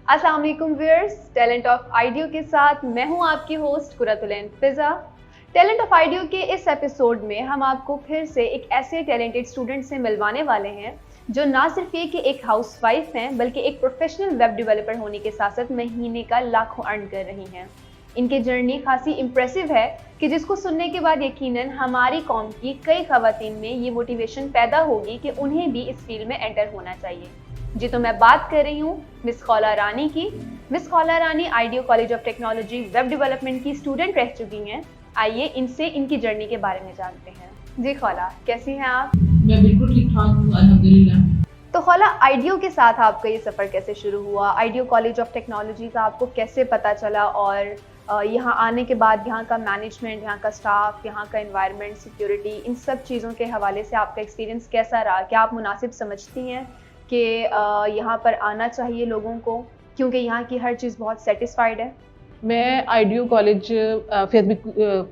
अस्सलाम वालेकुम viewers, talent of audio के साथ मैं हूं आपकी host Qurratulain Fiza. Talent of audio के इस एपिसोड में हम आपको फिर से एक ऐसे टैलेंटेड स्टूडेंट से मिलवाने वाले हैं जो ना सिर्फ ये कि एक हाउसवाइफ हैं बल्कि एक प्रोफेशनल वेब डेवलपर होने के साथ साथ महीने का लाखों अर्न कर रही हैं। इनकी जर्नी खासी इम्प्रेसिव है कि जिसको सुनने के बाद यकीनन हमारी कौम की कई खवातीन में ये मोटिवेशन पैदा होगी कि उन्हें भी इस फील्ड में एंटर होना चाहिए। जी तो मैं बात कर रही हूँ मिस खौला रानी की। मिस खौला रानी आइडियो college of technology web development की स्टूडेंट रह चुकी हैं। आइए इनसे इनकी जर्नी के बारे में जानते हैं। जी खौला, कैसी हैं आप? मैं बिल्कुल ठीक ठाक हूँ, अल्हम्दुलिल्लाह। तो खौला, आइडियो के साथ आपका ये सफ़र कैसे शुरू हुआ? आइडियो कॉलेज ऑफ टेक्नोलॉजी का आपको कैसे पता चला और यहाँ आने के बाद यहाँ का मैनेजमेंट, यहाँ का स्टाफ, यहाँ का एनवायरनमेंट, सिक्योरिटी, इन सब चीज़ों के हवाले से आपका एक्सपीरियंस कैसा रहा? क्या आप मुनासिब समझती हैं कि यहाँ पर आना चाहिए लोगों को क्योंकि यहाँ की हर चीज़ बहुत सेटिस्फाइड है? मैं आइडियो कॉलेज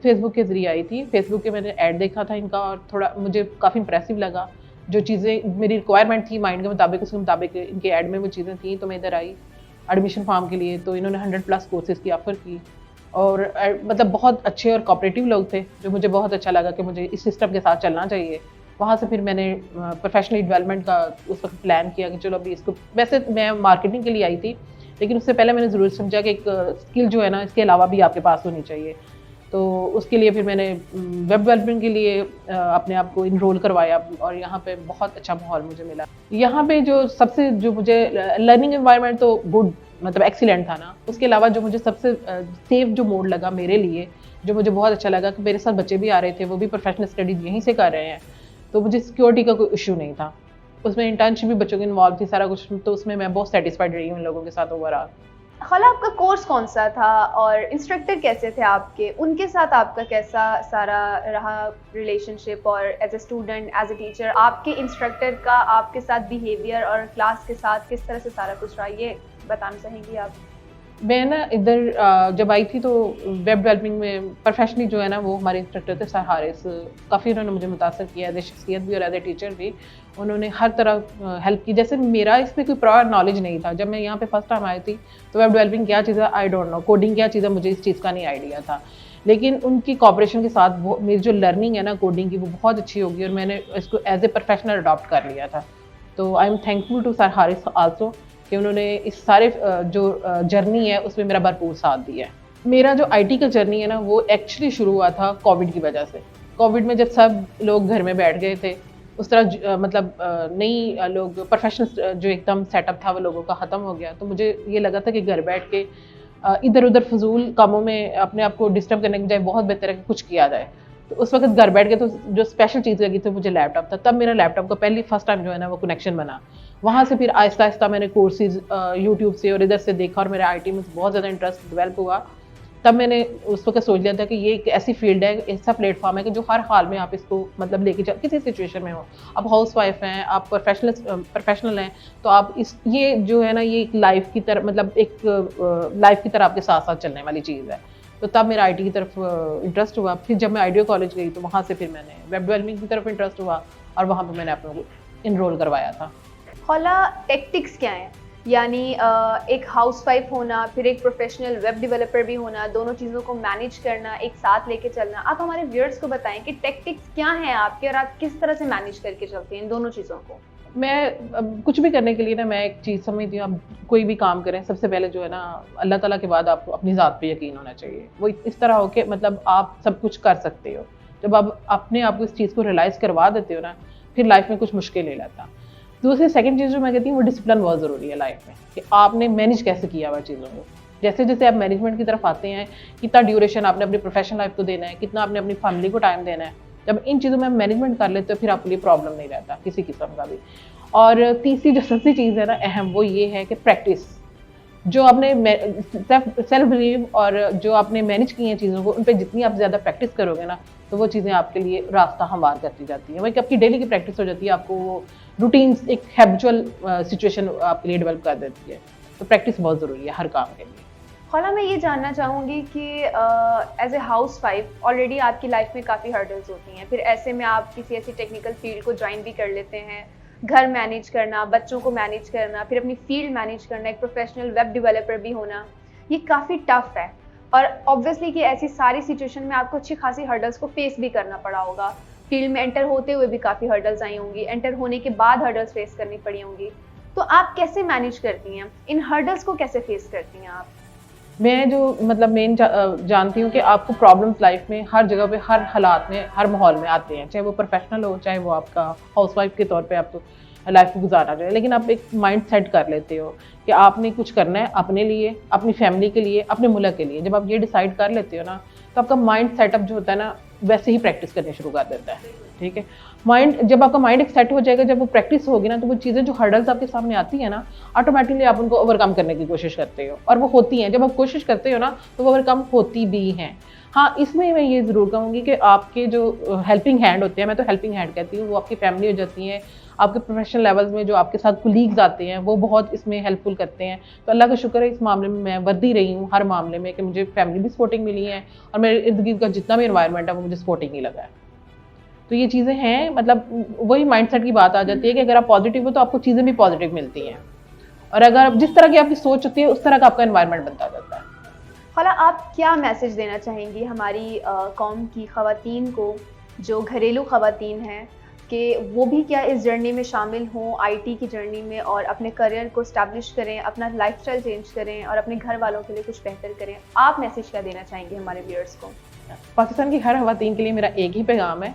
फेसबुक के ज़रिए आई थी। फेसबुक के मैंने ऐड देखा था इनका और थोड़ा मुझे काफ़ी इंप्रेसिव लगा। जो चीज़ें मेरी रिक्वायरमेंट थी माइंड के मुताबिक, उसके मुताबिक इनके ऐड में वो चीज़ें थी। तो मैं इधर आई एडमिशन फॉर्म के लिए, तो इन्होंने 100+ कोर्सेज़ की ऑफ़र की और मतलब बहुत अच्छे और कोऑपरेटिव लोग थे, जो मुझे बहुत अच्छा लगा कि मुझे इस सिस्टम के साथ चलना चाहिए। वहाँ से फिर मैंने प्रोफेशनली डेवलपमेंट का उस वक्त प्लान किया कि चलो अभी इसको, वैसे मैं मार्केटिंग के लिए आई थी लेकिन उससे पहले मैंने ज़रूर समझा कि एक स्किल जो है ना, इसके अलावा भी आपके पास होनी चाहिए। तो उसके लिए फिर मैंने वेब डेवलपमेंट के लिए अपने आप को इनरोल करवाया और यहाँ पे बहुत अच्छा माहौल मुझे मिला। यहाँ पे जो मुझे लर्निंग एनवायरनमेंट तो गुड, मतलब एक्सीलेंट था ना। उसके अलावा जो मुझे सबसे सेफ जो मोड लगा मेरे लिए, जो मुझे बहुत अच्छा लगा कि मेरे साथ बच्चे भी आ रहे थे, वो भी प्रोफेशनल स्टडीज़ यहीं से कर रहे हैं, तो मुझे सिक्योरिटी का कोई इशू नहीं था। उसमें इंटर्नशिप भी बच्चों की इन्वॉल्व थी, सारा कुछ, तो उसमें मैं बहुत सेटिस्फाइड रही हूँ इन लोगों के साथ ओवरऑल। खौला, आपका कोर्स कौन सा था और इंस्ट्रक्टर कैसे थे आपके? उनके साथ आपका कैसा सारा रहा रिलेशनशिप और as a student, as a teacher, आपके इंस्ट्रक्टर का आपके साथ बिहेवियर और क्लास के साथ किस तरह से सारा कुछ रहा, ये बताना चाहेंगी आप? मैं ना इधर जब आई थी तो वेब डेवलपिंग में प्रोफेशनली जो है ना, वो हमारे इंस्ट्रक्टर थे सर हारिस। काफ़ी उन्होंने मुझे मुतासर किया, एज ए शख्सियत भी और एज ए टीचर भी। उन्होंने हर तरह हेल्प की। जैसे मेरा इसमें कोई प्रॉपर नॉलेज नहीं था, जब मैं यहाँ पे फर्स्ट टाइम आई थी तो वेब डेवलपिंग क्या चीज़ है आई डोंट नो, कोडिंग क्या चीज़ है मुझे इस चीज़ का नहीं आइडिया था। लेकिन उनकी कॉपरेशन के साथ वो मेरी जो लर्निंग है ना कोडिंग की, वो बहुत अच्छी होगी और मैंने इसको एज ए प्रोफेशनल अडॉप्ट कर लिया था। तो I am thankful to sir Haris also कि उन्होंने इस सारे जो जर्नी है उसमें मेरा भरपूर साथ दिया है। मेरा जो आईटी का जर्नी है ना, वो एक्चुअली शुरू हुआ था कोविड की वजह से। कोविड में जब सब लोग घर में बैठ गए थे, उस तरह मतलब नई लोग प्रोफेशनल जो एकदम सेटअप था वो लोगों का ख़त्म हो गया। तो मुझे ये लगा था कि घर बैठ के इधर उधर फजूल कामों में अपने आप को डिस्टर्ब करने के बजाय बहुत बेहतर है कि कुछ किया जाए। तो उस वक्त घर बैठ के तो जो स्पेशल चीज़ लगी थी मुझे लैपटॉप था। तब मेरा लैपटॉप का फर्स्ट टाइम जो है ना वो कनेक्शन बना। वहाँ से फिर आहिस्ता आहिस्ता मैंने कोर्सेज यूट्यूब से और इधर से देखा और मेरा आईटी में बहुत ज़्यादा इंटरेस्ट डेवलप हुआ। तब मैंने उस वक्त सोच लिया था कि ये एक ऐसी फील्ड है, ऐसा प्लेटफॉर्म है कि जो हर हाल में आप इसको मतलब लेके चल, किसी सिचुएशन में हो, आप हाउस वाइफ हैं, आप प्रोफेशनल हैं, तो आप ये जो है ना, ये एक लाइफ की तरह, मतलब एक लाइफ की तरह आपके साथ साथ चलने वाली चीज़ है। तो तब मेरा आईटी की तरफ इंटरेस्ट हुआ। फिर जब मैं आइडियो कॉलेज गई तो वहाँ से फिर मैंने वेब डेवलपमेंट की तरफ इंटरेस्ट हुआ और वहाँ पर मैंने अपने को इनरोल करवाया था। खौला, टेक्टिक्स क्या हैं? यानी एक हाउसवाइफ होना, फिर एक प्रोफेशनल वेब डेवलपर भी होना, दोनों चीज़ों को मैनेज करना, एक साथ लेके चलना। आप हमारे व्यूअर्स को बताएं कि टेक्टिक्स क्या हैं आपके और आप किस तरह से मैनेज करके चलते हैं इन दोनों चीज़ों को? मैं कुछ भी करने के लिए ना, मैं एक चीज़ समझती हूँ, आप कोई भी काम करें सबसे पहले जो है ना, अल्लाह ताला के बाद आपको अपनी ज़ात पे यकीन होना चाहिए। वो इस तरह हो कि मतलब आप सब कुछ कर सकते हो। जब आप अपने आप को इस चीज़ को रियलाइज़ करवा देते हो ना, फिर लाइफ में कुछ मुश्किल नहीं लगता। दूसरी सेकंड चीज़ जो मैं कहती हूँ, वो डिसिप्लिन बहुत ज़रूरी है लाइफ में, कि आपने मैनेज कैसे किया हुआ चीज़ों को। जैसे जैसे आप मैनेजमेंट की तरफ आते हैं, कितना ड्यूरेशन आपने अपनी प्रोफेशनल लाइफ को देना है, कितना आपने अपनी फैमिली को टाइम देना है। जब इन चीज़ों में मैनेजमेंट कर लेते हो, फिर आपके लिए प्रॉब्लम नहीं रहता किसी किस्म का भी। और तीसरी जो सबसे चीज़ है ना अहम, वो ये है कि प्रैक्टिस। जो आपने सेल्फ बिलीव और जो आपने मैनेज की हैं चीज़ों को, उन पे जितनी आप ज़्यादा प्रैक्टिस करोगे ना, तो वो चीज़ें आपके लिए रास्ता हमवार करती जाती हैं। वही आपकी डेली की प्रैक्टिस हो जाती है, आपको वो रूटीन एक हैबिचुअल सिचुएशन आपके लिए डेवलप कर देती है। तो प्रैक्टिस बहुत ज़रूरी है हर काम के लिए। खौला, मैं ये जानना चाहूँगी कि as a housewife already आपकी लाइफ में काफ़ी हर्डल्स होती हैं, फिर ऐसे में आप किसी ऐसी टेक्निकल फील्ड को ज्वाइन भी कर लेते हैं घर मैनेज करना, बच्चों को मैनेज करना, फिर अपनी फील्ड मैनेज करना, एक प्रोफेशनल वेब डेवलपर भी होना, ये काफ़ी टफ है। और ऑब्वियसली कि ऐसी सारी सिचुएशन में आपको अच्छी खासी हर्डल्स को फेस भी करना पड़ा होगा। फील्ड में एंटर होते हुए भी काफ़ी हर्डल्स आई होंगी, एंटर होने के बाद हर्डल्स फेस करनी पड़ी होंगी। तो आप कैसे मैनेज करती हैं इन हर्डल्स को, कैसे फेस करती हैं आप? मैं जो मतलब मेन जानती हूँ कि आपको प्रॉब्लम्स लाइफ में हर जगह पे, हर हालात में, हर माहौल में आते हैं, चाहे वो प्रोफेशनल हो, चाहे वो आपका हाउसवाइफ के तौर पे आपको लाइफ को गुजारा जाए। लेकिन आप एक माइंड सेट कर लेते हो कि आपने कुछ करना है अपने लिए, अपनी फैमिली के लिए, अपने मुल्क के लिए। जब आप ये डिसाइड कर लेते हो ना, तो आपका माइंड सेटअप जो होता है ना, वैसे ही प्रैक्टिस करनी शुरू कर देता है। ठीक है, माइंड जब आपका माइंड एक सेट हो जाएगा, जब वो प्रैक्टिस होगी ना, तो वो चीज़ें जो हर्डल्स आपके सामने आती है ना, ऑटोमेटिकली आप उनको ओवरकम करने की कोशिश करते हो, और वो होती हैं। जब आप कोशिश करते हो ना, तो वो ओवरकम होती भी हैं। हाँ, इसमें मैं ये ज़रूर कहूँगी कि आपके जो हेल्पिंग हैंड होते हैं, मैं तो हेल्पिंग हैंड कहती हूँ, वो आपकी फैमिली हो जाती हैं। आपके प्रोफेशनल लेवल्स में जो आपके साथ कोलीग्स आते हैं, वो बहुत इसमें हेल्पफुल करते हैं। तो अल्लाह का शुक्र है, इस मामले में मैं वर्दी रही हूँ हर मामले में, कि मुझे फैमिली भी सपोर्टिंग मिली है, और मेरे इर्द गिर्द का जितना भी एनवायरनमेंट है वो मुझे सपोर्टिंग ही लगा है। तो ये चीज़ें हैं, मतलब वही माइंडसेट की बात आ जाती है कि अगर आप पॉजिटिव हो तो आपको चीज़ें भी पॉजिटिव मिलती हैं, और अगर जिस तरह की आपकी सोच होती है, उस तरह का आपका एनवायरनमेंट बनता जाता है। ख़ाला, आप क्या मैसेज देना चाहेंगी हमारी कौम की ख़वातीन को, जो घरेलू ख़वातीन हैं, कि वो भी क्या इस जर्नी में शामिल हों, आईटी की जर्नी में, और अपने करियर को स्टैब्लिश करें, अपना लाइफस्टाइल चेंज करें, और अपने घर वालों के लिए कुछ बेहतर करें? आप मैसेज क्या देना चाहेंगे हमारे व्यूअर्स को? पाकिस्तान की हर ख़वातीन के लिए मेरा एक ही पैगाम है,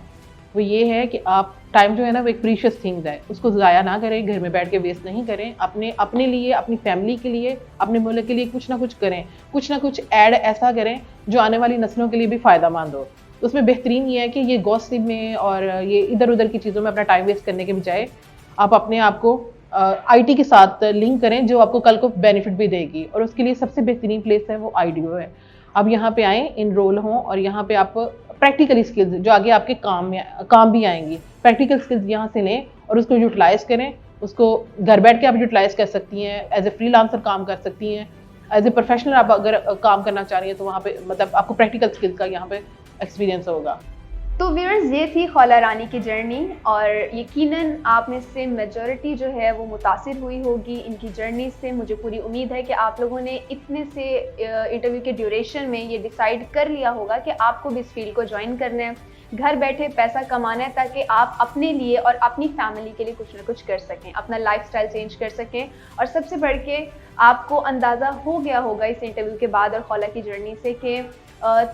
वो ये है कि आप टाइम जो है ना, वो एक प्रीशियस थिंग्स है, उसको ज़ाया ना करें, घर में बैठ के वेस्ट नहीं करें। अपने लिए, अपनी फैमिली के लिए, अपने मुल्क के लिए कुछ ना कुछ करें, कुछ ना कुछ ऐड ऐसा करें जो आने वाली नस्लों के लिए भी फ़ायदेमंद हो। उसमें बेहतरीन ये है कि ये गॉसिप में और ये इधर उधर की चीज़ों में अपना टाइम वेस्ट करने के बजाय आप अपने आप को आईटी के साथ लिंक करें, जो आपको कल को बेनिफिट भी देगी। और उसके लिए सबसे बेहतरीन प्लेस है वो IDEO है। आप यहाँ पे आएँ, इनरोल हों, और यहाँ पे आप प्रैक्टिकल स्किल्स जो आगे आपके काम भी आएंगी, प्रैक्टिकल स्किल्स यहाँ से लें और उसको यूटिलाइज़ करें। उसको घर बैठ के आप यूटिलाइज़ कर सकती हैं, एज ए फ्रीलांसर काम कर सकती हैं, एज ए प्रोफेशनल आप अगर काम करना चाह रही हैं, तो वहाँ पे मतलब आपको प्रैक्टिकल स्किल्स का यहाँ पे एक्सपीरियंस होगा। तो व्यूअर्स, ये थी ख़ौला रानी की जर्नी, और यकीनन आप में से मेजॉरिटी जो है वो मुतासिर हुई होगी इनकी जर्नी से। मुझे पूरी उम्मीद है कि आप लोगों ने इतने से इंटरव्यू के ड्यूरेशन में ये डिसाइड कर लिया होगा कि आपको भी इस फील्ड को ज्वाइन करना है, घर बैठे पैसा कमाना है, ताकि आप अपने लिए और अपनी फैमिली के लिए कुछ ना कुछ कर सकें, अपना लाइफस्टाइल चेंज कर सकें। और सबसे बढ़ के आपको अंदाज़ा हो गया होगा इस इंटरव्यू के बाद और ख़ौला की जर्नी से कि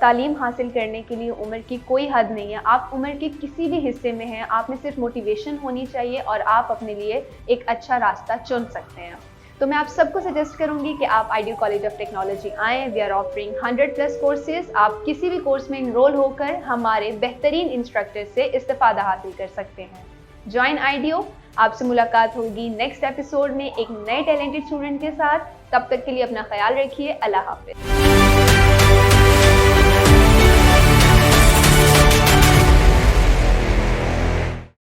तालीम हासिल करने के लिए उम्र की कोई हद नहीं है। आप उम्र के किसी भी हिस्से में हैं, आप में सिर्फ मोटिवेशन होनी चाहिए और आप अपने लिए एक अच्छा रास्ता चुन सकते हैं। तो मैं आप सबको सजेस्ट करूंगी कि आप IDEO कॉलेज ऑफ टेक्नोलॉजी आएँ। We are offering 100+ courses. आप किसी भी कोर्स में इनरोल होकर हमारे बेहतरीन इंस्ट्रक्टर से इस्तिफादा हासिल कर सकते हैं। Join IDEO। आपसे मुलाकात होगी नेक्स्ट एपिसोड में एक नए टैलेंटेड स्टूडेंट के साथ। तब तक के लिए अपना ख्याल रखिए। अल्लाह हाफिज।